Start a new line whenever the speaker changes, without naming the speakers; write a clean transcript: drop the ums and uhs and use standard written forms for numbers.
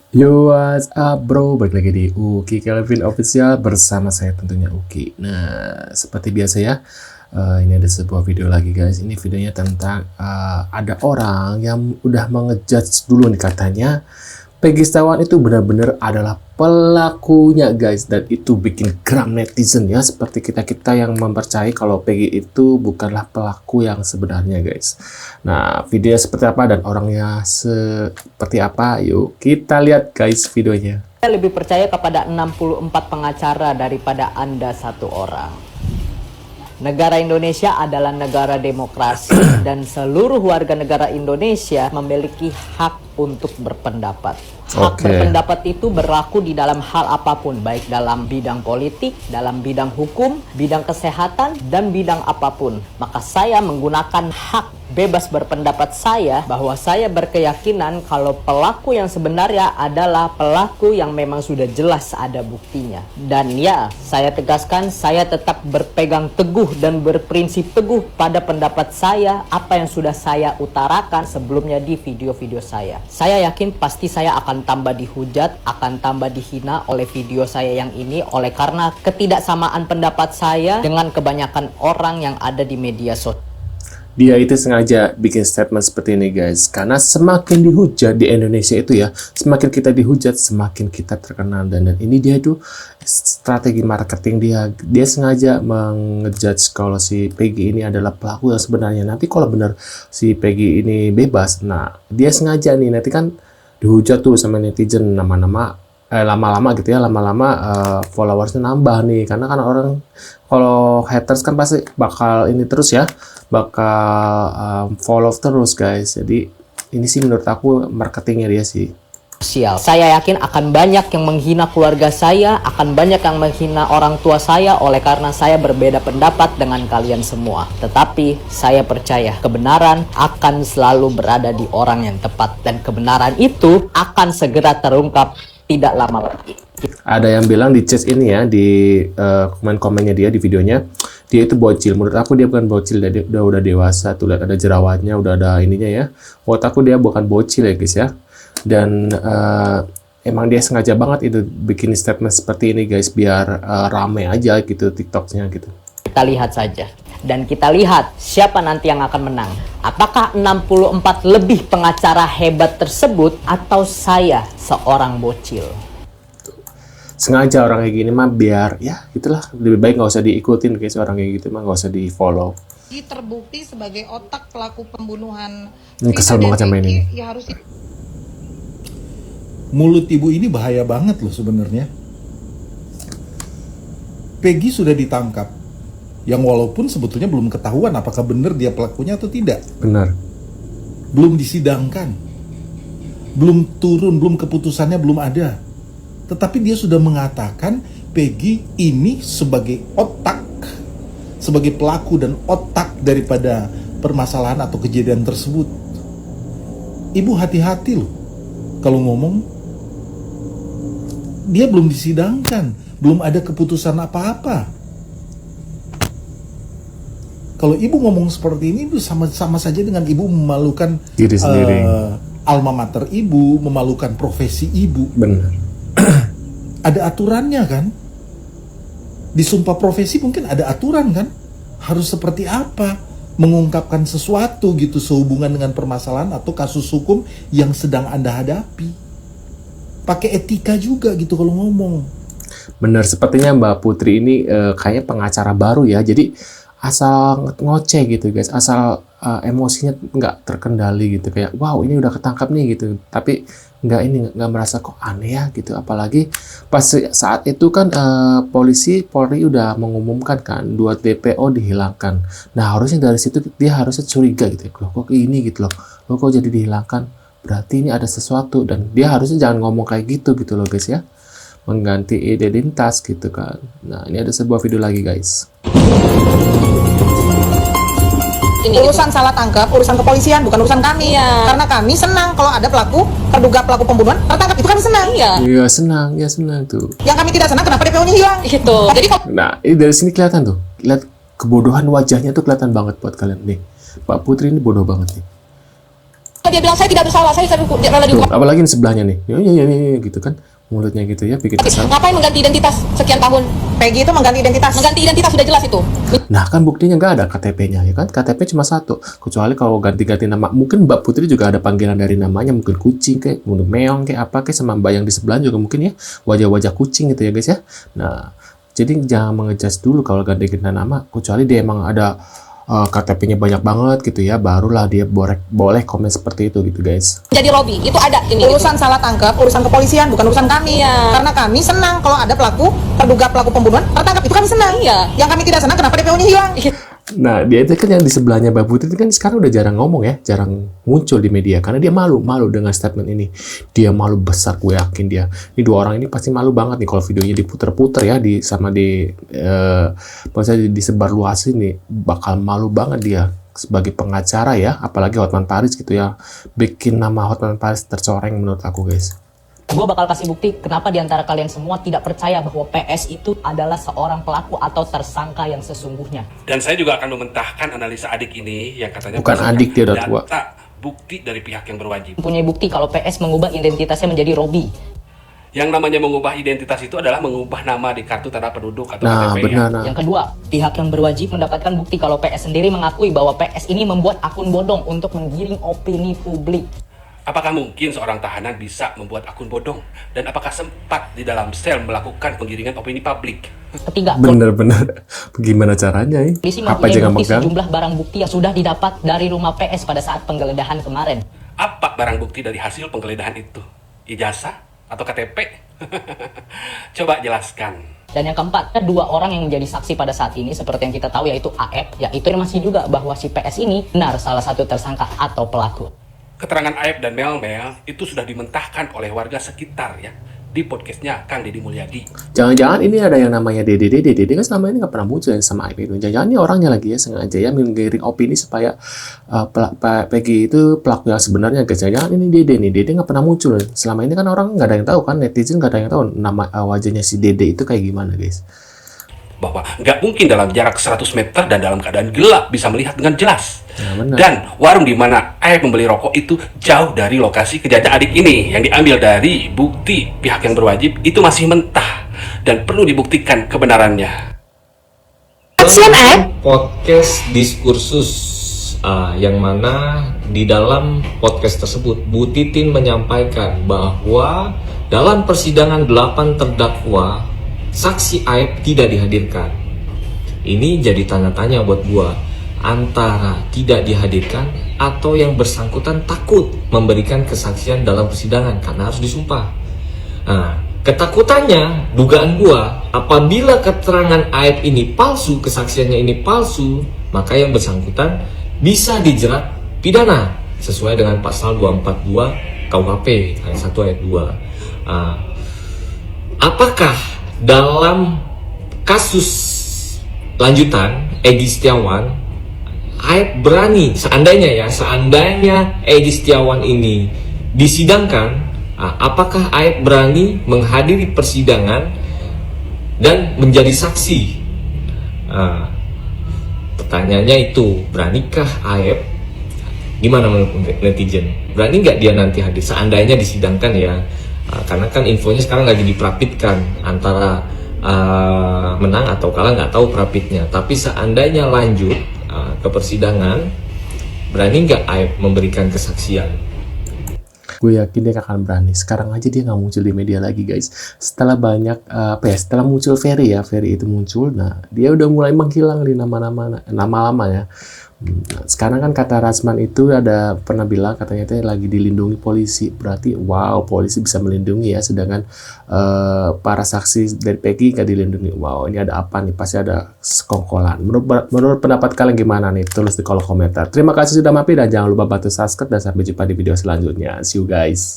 Yo, what's up bro? Balik lagi di Uki Kelvin Official bersama saya tentunya Uki. Nah, seperti biasa ya, ini ada sebuah video lagi guys. Ini videonya tentang ada orang yang udah mengejudge dulu nih katanya Peggy Setiawan itu benar-benar adalah pelakunya guys, dan itu bikin geram netizen ya, seperti kita-kita yang mempercayai kalau Peggy itu bukanlah pelaku yang sebenarnya guys. Nah, videonya seperti apa dan orangnya seperti apa? Yuk kita lihat guys videonya.
Saya lebih percaya kepada 64 pengacara daripada Anda satu orang. Negara Indonesia adalah negara demokrasi dan seluruh warga negara Indonesia memiliki hak untuk berpendapat. Hak berpendapat itu berlaku di dalam hal apapun, baik dalam bidang politik, dalam bidang hukum, bidang kesehatan, dan bidang apapun. Maka saya menggunakan hak bebas berpendapat saya bahwa saya berkeyakinan kalau pelaku yang sebenarnya adalah pelaku yang memang sudah jelas ada buktinya. Dan ya, saya tegaskan, saya tetap berpegang teguh dan berprinsip teguh pada pendapat saya, apa yang sudah saya utarakan sebelumnya di video-video saya. Saya yakin pasti saya akan tambah dihujat, akan tambah dihina oleh video saya yang ini, oleh karena ketidaksamaan pendapat saya dengan kebanyakan orang yang ada di media sosial.
Dia itu sengaja bikin statement seperti ini guys, karena semakin dihujat di Indonesia itu ya, semakin kita dihujat semakin kita terkenal. Dan ini dia itu strategi marketing dia sengaja mengejudge kalau si Peggy ini adalah pelaku yang sebenarnya. Nanti kalau benar si Peggy ini bebas, nah dia sengaja nih, nanti kan dihujat tuh sama netizen, lama-lama gitu ya, followersnya nambah nih, karena kan orang kalau haters kan pasti bakal ini terus ya, bakal follow terus guys. Jadi ini sih menurut aku marketingnya dia sih.
Saya yakin akan banyak yang menghina keluarga saya, akan banyak yang menghina orang tua saya oleh karena saya berbeda pendapat dengan kalian semua. Tetapi saya percaya kebenaran akan selalu berada di orang yang tepat, dan kebenaran itu akan segera terungkap tidak lama lagi.
Ada yang bilang di chat ini ya, di komen-komennya dia di videonya, dia itu bocil. Menurut aku dia bukan bocil, dia udah dewasa tuh, lihat ada jerawatnya, udah ada ininya ya. Menurut aku dia bukan bocil ya guys ya. Dan emang dia sengaja banget itu bikin statement seperti ini guys, biar rame aja gitu TikToknya gitu.
Kita lihat saja. Dan kita lihat siapa nanti yang akan menang. Apakah 64 lebih pengacara hebat tersebut atau saya seorang bocil?
Sengaja orang kayak gini mah biar ya gitulah, lebih baik nggak usah diikutin guys, orang kayak gitu mah nggak usah di follow.
Terbukti sebagai otak pelaku pembunuhan.
Ini kesel banget sama ini.
Ya harus.
Mulut ibu ini bahaya banget loh sebenarnya. Peggy sudah ditangkap, yang walaupun sebetulnya belum ketahuan apakah benar dia pelakunya atau tidak.
Benar.
Belum disidangkan, belum turun, belum keputusannya belum ada. Tetapi dia sudah mengatakan Peggy ini sebagai otak, sebagai pelaku dan otak daripada permasalahan atau kejadian tersebut. Ibu hati-hati loh kalau ngomong. Dia belum disidangkan, belum ada keputusan apa-apa. Kalau ibu ngomong seperti ini itu sama saja dengan ibu memalukan
diri sendiri,
alma mater ibu, memalukan profesi ibu.
Benar.
Ada aturannya kan? Di sumpah profesi mungkin ada aturan kan? Harus seperti apa? Mengungkapkan sesuatu gitu sehubungan dengan permasalahan atau kasus hukum yang sedang Anda hadapi. Pakai etika juga gitu kalau ngomong.
Benar, sepertinya Mbak Putri ini kayaknya pengacara baru ya. Jadi asal ngoceh gitu guys, asal emosinya nggak terkendali gitu, kayak wow ini udah ketangkap nih gitu, tapi nggak merasa kok aneh ya gitu. Apalagi pas saat itu kan Polri udah mengumumkan kan 2 DPO dihilangkan. Nah harusnya dari situ dia harusnya curiga gitu, loh kok ini gitu loh kok jadi dihilangkan, berarti ini ada sesuatu. Dan dia harusnya jangan ngomong kayak gitu loh guys ya, mengganti identitas gitu kan. Nah ini ada sebuah video lagi guys.
Urusan salah tangkap, urusan kepolisian, bukan urusan kami.
Iya.
Karena kami senang kalau ada terduga pelaku pembunuhan tertangkap, itu kami senang.
Iya senang tuh.
Yang kami tidak senang kenapa DPO-nya hilang?
Gitu.
Jadi
Nah ini dari sini kelihatan tuh, lihat kebodohan wajahnya tuh kelihatan banget buat kalian nih. Pak Putri ini bodoh banget nih.
Dia bilang saya tidak bersalah, saya rela
Tuh,
dihukum.
apalagi di sebelahnya nih. Ya, gitu kan. Mulutnya gitu ya, bikin kesal.
Ngapain mengganti identitas sekian tahun? Peggy itu mengganti identitas. Mengganti identitas sudah jelas itu.
Nah, kan buktinya nggak ada KTP-nya, ya kan? KTP cuma satu. Kecuali kalau ganti-ganti nama. Mungkin Mbak Putri juga ada panggilan dari namanya. Mungkin kucing, kayak mungkin meong, kayak apa, kayak sama Mbak yang di sebelah juga mungkin ya. Wajah-wajah kucing gitu ya, guys ya. Nah, jadi jangan mengejudge dulu kalau ganti-ganti nama. Kecuali dia emang ada KTP-nya banyak banget gitu ya. Barulah dia boleh komen seperti itu gitu, guys.
Jadi Robi, itu ada ini. Urusan salah tangkap, urusan kepolisian, bukan urusan kami.
Iya.
Karena kami senang kalau ada terduga pelaku pembunuhan, tertangkap. Itu kami senang.
Iya.
Yang kami tidak senang, kenapa DPO-nya hilang?
Nah, dia itu kan yang di sebelahnya Mbak Putri itu kan sekarang udah jarang ngomong ya, jarang muncul di media karena dia malu dengan statement ini. Dia malu besar, gue yakin dia. Ini dua orang ini pasti malu banget nih kalau videonya diputer-puter ya maksudnya disebar luasin nih, bakal malu banget dia sebagai pengacara ya, apalagi Hotman Paris gitu ya. Bikin nama Hotman Paris tercoreng menurut aku, guys.
Gue bakal kasih bukti kenapa diantara kalian semua tidak percaya bahwa PS itu adalah seorang pelaku atau tersangka yang sesungguhnya.
Dan saya juga akan mementahkan analisa adik ini yang katanya
Bukan
berdasarkan
adik, dia udah tua.
data bukti dari pihak yang berwajib.
Mempunyai bukti kalau PS mengubah identitasnya menjadi Robi.
Yang namanya mengubah identitas itu adalah mengubah nama di kartu tanda penduduk atau
Nah,
KTP.
benar. Nah.
Yang kedua, pihak yang berwajib mendapatkan bukti kalau PS sendiri mengakui bahwa PS ini membuat akun bodong untuk menggiring opini publik.
Apakah mungkin seorang tahanan bisa membuat akun bodong? Dan apakah sempat di dalam sel melakukan penggiringan opini publik?
Ketiga,
Bener-bener. Gimana caranya ya?
polisi
Apa
mempunyai
jangan
bukti
megang?
sejumlah barang bukti yang sudah didapat dari rumah PS pada saat penggeledahan kemarin.
Apa barang bukti dari hasil penggeledahan itu? Ijazah atau KTP? Coba jelaskan.
Dan yang keempat, ada dua orang yang menjadi saksi pada saat ini seperti yang kita tahu yaitu AF, yaitu masih juga bahwa si PS ini benar salah satu tersangka atau pelaku.
Keterangan Aib dan Mel itu sudah dimentahkan oleh warga sekitar ya di podcastnya Kang Deddy Mulyadi.
Jangan-jangan ini ada yang namanya Dede kan selama ini nggak pernah muncul yang sama IP itu. Jangan-jangan ini orangnya lagi ya sengaja ya menggiring opini supaya Peggy itu pelaku yang sebenarnya. Jangan-jangan ini Dede nggak pernah muncul. Selama ini kan orang nggak ada yang tahu kan, netizen nggak ada yang tahu nama wajahnya si Dede itu kayak gimana, guys.
Bahwa nggak mungkin dalam jarak 100 meter dan dalam keadaan gelap bisa melihat dengan jelas.
Nah, benar.
Dan warung di mana Aib membeli rokok itu jauh dari lokasi kejadian adik ini. Yang diambil dari bukti pihak yang berwajib itu masih mentah dan perlu dibuktikan kebenarannya.
Podcast diskursus yang mana di dalam podcast tersebut Bu Titin menyampaikan bahwa dalam persidangan 8 terdakwa saksi Aib tidak dihadirkan. Ini jadi tanda tanya buat gua, antara tidak dihadirkan atau yang bersangkutan takut memberikan kesaksian dalam persidangan karena harus disumpah. Nah, ketakutannya, dugaan gua, apabila keterangan Aib ini palsu, kesaksiannya ini palsu, maka yang bersangkutan bisa dijerat pidana sesuai dengan pasal 242 KUHP ayat 1 ayat 2. Apakah dalam kasus lanjutan Egy Setiawan, Aib berani, seandainya Egy Setiawan ini disidangkan, apakah Aib berani menghadiri persidangan dan menjadi saksi? Pertanyaannya itu, beranikah Aib? Gimana menurut netizen? Berani nggak dia nanti hadir seandainya disidangkan ya? Karena kan infonya sekarang lagi diprapitkan antara menang atau kalah, nggak tahu prapitnya. Tapi seandainya lanjut ke persidangan, berani nggak Aib memberikan kesaksian?
Gue yakin dia akan berani. Sekarang aja dia nggak muncul di media lagi, guys. Setelah banyak setelah muncul Ferry itu muncul, nah dia udah mulai menghilang di nama lama ya. Nah, sekarang kan kata Rasman itu ada pernah bilang katanya itu lagi dilindungi polisi. Berarti wow, polisi bisa melindungi ya, sedangkan para saksi dari Peggy nggak dilindungi. Wow, ini ada apa nih? Pasti ada sekongkolan. Menurut pendapat kalian gimana nih? Tulis di kolom komentar. Terima kasih sudah mampir dan jangan lupa bantu subscribe dan sampai jumpa di video selanjutnya. See you guys.